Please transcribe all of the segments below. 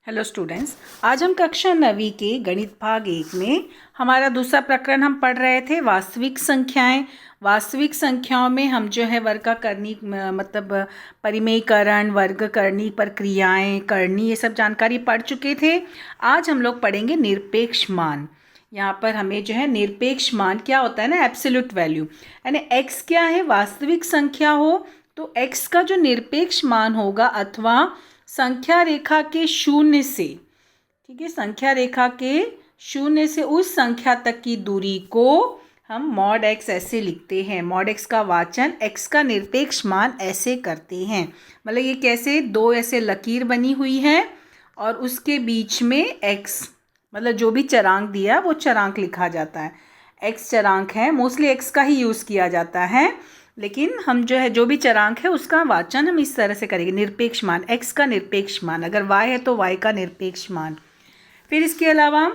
Hello students, आज हम कक्षा 9वीं के गणित भाग 1 में हमारा दूसरा प्रकरण हम पढ़ रहे थे वास्तविक संख्याएं। वास्तविक संख्याओं में हम जो है वर्गाकरणी मतलब परिमेयीकरण, वर्गकरणी, प्रक्रियाएं, करनी, ये सब जानकारी पढ़ चुके थे। आज हम लोग पढ़ेंगे निरपेक्ष मान। यहाँ पर हमें जो है निरपेक्ष मान क्या होता है ना, एब्सोल्यूट वैल्यू, यानी x क्या है, वास्तविक संख्या हो तो x का जो निरपेक्ष मान होगा अथवा संख्या रेखा के शून्य से, ठीक है, संख्या रेखा के शून्य से उस संख्या तक की दूरी को हम मॉड x ऐसे लिखते हैं। मॉड x का वाचन x का निरपेक्ष मान ऐसे करते हैं। मतलब ये कैसे, दो ऐसे लकीर बनी हुई है और उसके बीच में x, मतलब जो भी चरांक दिया वो चरांक लिखा जाता है। x चरांक है, मोस्टली x का ही यूज़ किया जाता है, लेकिन हम जो है जो भी चरांक है उसका वाचन हम इस तरह से करेंगे, निरपेक्ष मान, x का निरपेक्ष मान। अगर y है तो y का निरपेक्ष मान। फिर इसके अलावा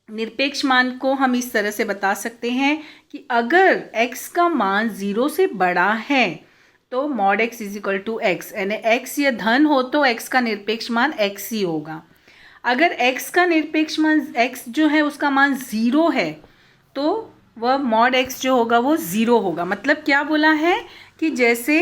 निरपेक्ष मान को हम इस तरह से बता सकते हैं कि अगर x का मान 0 से बड़ा है तो mod x is equal to x, यानी x या धन हो तो x का निरपेक्ष मान x ही होगा। अगर x का निरपेक्ष मान x जो है उसका मान 0 है तो वह मॉड x जो होगा वो 0 होगा। मतलब क्या बोला है कि जैसे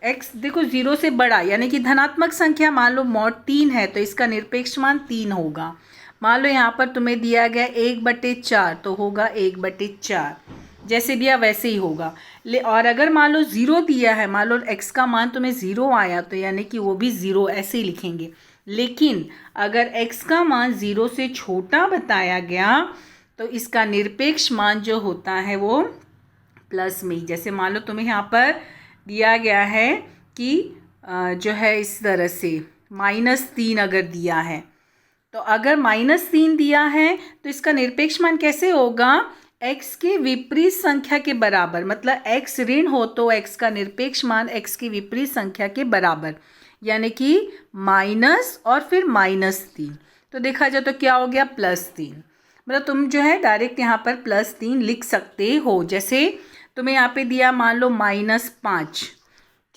x देखो 0 से बड़ा यानी कि धनात्मक संख्या, मान लो मॉड 3 है तो इसका निरपेक्ष मान 3 होगा। मान लो यहाँ पर तुम्हें दिया गया 1/4 तो होगा 1/4, जैसे दिया वैसे ही होगा। और अगर मान लो 0 दिया है, मान लो x का मान तुम्हें 0 आया तो यानी कि वो भी 0 ऐसे ही लिखेंगे। लेकिन अगर x का मान 0 से छोटा बताया गया तो इसका निरपेक्ष मान जो होता है वो प्लस में, जैसे मान लो तुम्हें यहाँ पर दिया गया है कि जो है इस तरह से -3 अगर दिया है तो अगर -3 दिया है तो इसका निरपेक्ष मान कैसे होगा, x के विपरीत संख्या के बराबर। मतलब x ऋण हो तो x का निरपेक्ष मान x की विपरीत संख्या के बराबर, यानी कि माइनस और फिर -3। तो देखा जाए तो क्या हो गया, +3। मतलब तुम जो है डायरेक्ट यहाँ पर +3 लिख सकते हो। जैसे तुम्हें यहाँ पे दिया मान लो -5,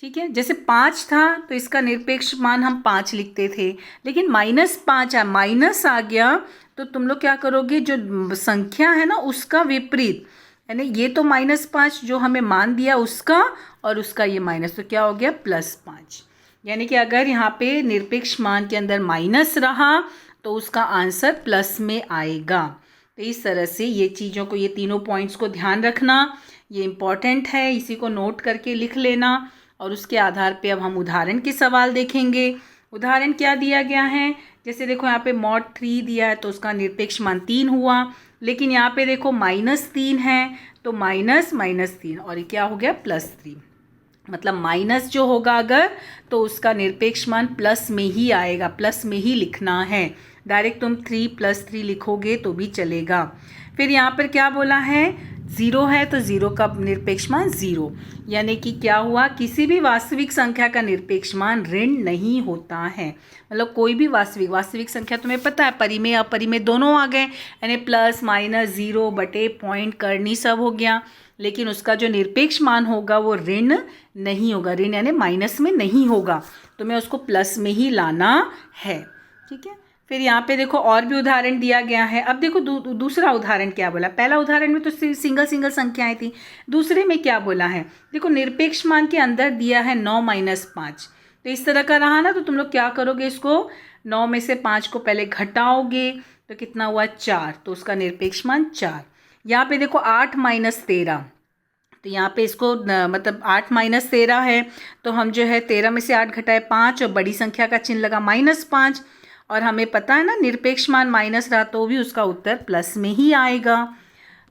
ठीक है, जैसे 5 था तो इसका निरपेक्ष मान हम 5 लिखते थे, लेकिन -5 माइनस आ गया तो तुम लोग क्या करोगे, जो संख्या है ना उसका विपरीत, यानी ये तो -5 जो हमें मान दिया उसका और उसका ये माइनस, तो क्या हो गया +5। यानी कि अगर यहाँ पे निरपेक्ष मान के अंदर माइनस रहा तो उसका आंसर प्लस में आएगा। तो इस तरह से ये चीज़ों को, ये तीनों पॉइंट्स को ध्यान रखना, ये इम्पॉर्टेंट है, इसी को नोट करके लिख लेना। और उसके आधार पे अब हम उदाहरण के सवाल देखेंगे। उदाहरण क्या दिया गया है, जैसे देखो यहाँ पे मॉड 3 दिया है तो उसका निरपेक्ष मान 3 हुआ, लेकिन यहाँ पे देखो -3 है तो -3 और ये क्या हो गया +3। मतलब माइनस जो होगा अगर तो उसका निरपेक्ष मान प्लस में ही आएगा, प्लस में ही लिखना है। डायरेक्ट तुम 3 + 3 लिखोगे तो भी चलेगा। फिर यहाँ पर क्या बोला है, 0 है तो 0 का निरपेक्ष मान 0, यानी कि क्या हुआ, किसी भी वास्तविक संख्या का निरपेक्ष मान ऋण नहीं होता है। मतलब कोई भी वास्तविक संख्या, तुम्हें पता है परिमेय अपरिमेय दोनों आ गए, यानी प्लस माइनस 0 बटे पॉइंट करनी सब हो गया, लेकिन उसका जो निरपेक्ष मान होगा वो ऋण नहीं होगा, ऋण यानी माइनस में नहीं होगा, तुम्हें उसको प्लस में ही लाना है, ठीक है। फिर यहाँ पे देखो और भी उदाहरण दिया गया है। अब देखो दूसरा उदाहरण क्या बोला, पहला उदाहरण में तो सिंगल संख्याएं थी, दूसरे में क्या बोला है, देखो निरपेक्ष मान के अंदर दिया है 9 - 5, तो इस तरह का रहा ना, तो तुम लोग क्या करोगे, इसको 9 में से 5 को पहले घटाओगे तो कितना हुआ 4, तो उसका निरपेक्ष मान 4। यहाँ पे देखो 8 - 13, तो यहाँ पे इसको मतलब 8 - 13 है तो हम जो है 13 में से 8 घटाए 5 और बड़ी संख्या का चिन्ह लगा -5, और हमें पता है ना निरपेक्ष मान माइनस रहा तो भी उसका उत्तर प्लस में ही आएगा।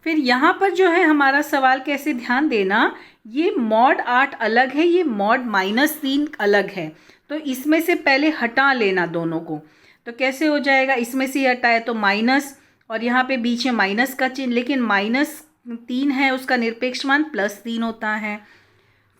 फिर यहाँ पर जो है हमारा सवाल कैसे, ध्यान देना, ये मॉड 8 अलग है, ये मॉड -3 अलग है, तो इसमें से पहले हटा लेना दोनों को। तो कैसे हो जाएगा, इसमें से हटाए तो माइनस और यहाँ पे बीच में माइनस का चिन्ह, लेकिन -3 है उसका निरपेक्ष मान +3 होता है।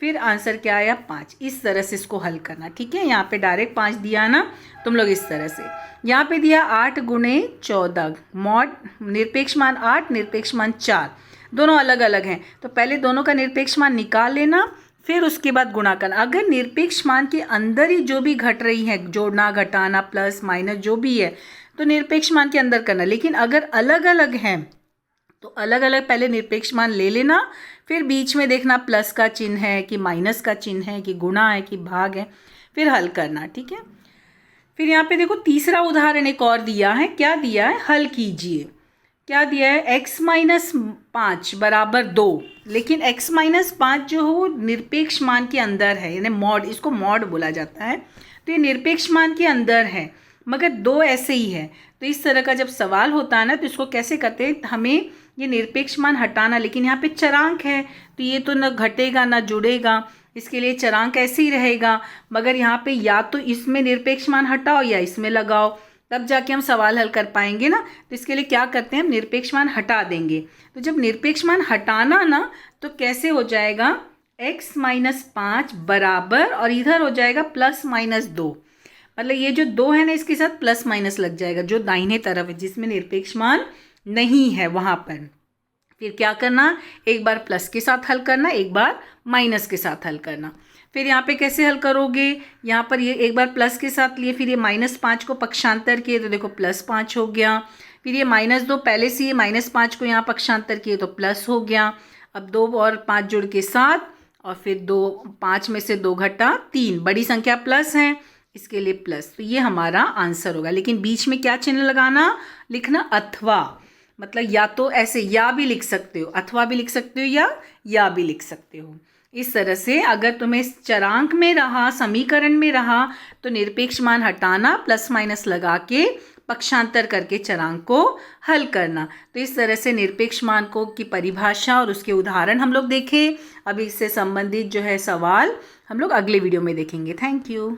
फिर आंसर क्या आया 5। इस तरह से इसको हल करना, ठीक है। यहाँ पे डायरेक्ट 5 दिया ना तुम लोग, इस तरह से यहाँ पे दिया 8 × 14, मॉड निरपेक्ष मान 8 निरपेक्ष मान 4, दोनों अलग अलग हैं, तो पहले दोनों का निरपेक्ष मान निकाल लेना, फिर उसके बाद गुणा करना। अगर निरपेक्ष मान के अंदर ही जो भी घट रही है, जोड़ना घटाना प्लस माइनस जो भी है, तो निरपेक्ष मान के अंदर करना। लेकिन अगर अलग अलग हैं तो अलग अलग पहले निरपेक्ष मान ले लेना, फिर बीच में देखना प्लस का चिन्ह है कि माइनस का चिन्ह है कि गुणा है कि भाग है, फिर हल करना। ठीक है। फिर यहाँ पे देखो तीसरा उदाहरण एक और दिया है। क्या दिया है, हल कीजिए। क्या दिया है, x माइनस 5 बराबर 2। लेकिन x माइनस 5 जो हो निरपेक्ष मान के अंदर है, यानी मॉड, इसको मॉड बोला जाता है। तो ये निरपेक्ष मान के अंदर है मगर 2 ऐसे ही है। तो इस तरह का जब सवाल होता है ना, तो इसको कैसे करते हैं, हमें ये निरपेक्ष मान हटाना। लेकिन यहाँ पे चरांक है तो ये तो न घटेगा ना जुड़ेगा, इसके लिए चरांक ऐसे ही रहेगा। मगर यहाँ पे या तो इसमें निरपेक्ष मान हटाओ या इसमें लगाओ, तब जाके हम सवाल हल कर पाएंगे ना। तो इसके लिए क्या करते हैं, हम निरपेक्ष मान हटा देंगे। तो जब निरपेक्ष मान हटाना ना, तो कैसे हो जाएगा, x माइनस 5 बराबर, और इधर हो जाएगा प्लस माइनस 2। मतलब ये जो 2 है ना, इसके साथ प्लस माइनस लग जाएगा, जो दाहिने तरफ है जिसमें निरपेक्ष मान नहीं है वहाँ पर। फिर क्या करना, एक बार प्लस के साथ हल करना, एक बार माइनस के साथ हल करना। फिर यहाँ पे कैसे हल करोगे, यहाँ पर ये एक बार प्लस के साथ लिए, फिर ये -5 को पक्षांतर किए तो देखो +5 हो गया। फिर ये -2 पहले से, ये -5 को यहाँ पक्षांतर किए तो प्लस हो गया। अब 2 और 5 जुड़ के 7, और फिर 2, 5 में से 2 घटा 3, बड़ी संख्या प्लस है इसके लिए प्लस। तो ये हमारा आंसर होगा। लेकिन बीच में क्या चिन्ह लगाना, लिखना अथवा। मतलब या तो ऐसे या भी लिख सकते हो, अथवा भी लिख सकते हो, या भी लिख सकते हो। इस तरह से अगर तुम्हें चरांक में रहा, समीकरण में रहा, तो निरपेक्ष मान हटाना, प्लस माइनस लगा के पक्षांतर करके चरांक को हल करना। तो इस तरह से निरपेक्ष मान को की परिभाषा और उसके उदाहरण हम लोग देखें। अभी इससे संबंधित जो है सवाल हम लोग अगले वीडियो में देखेंगे। Thank you.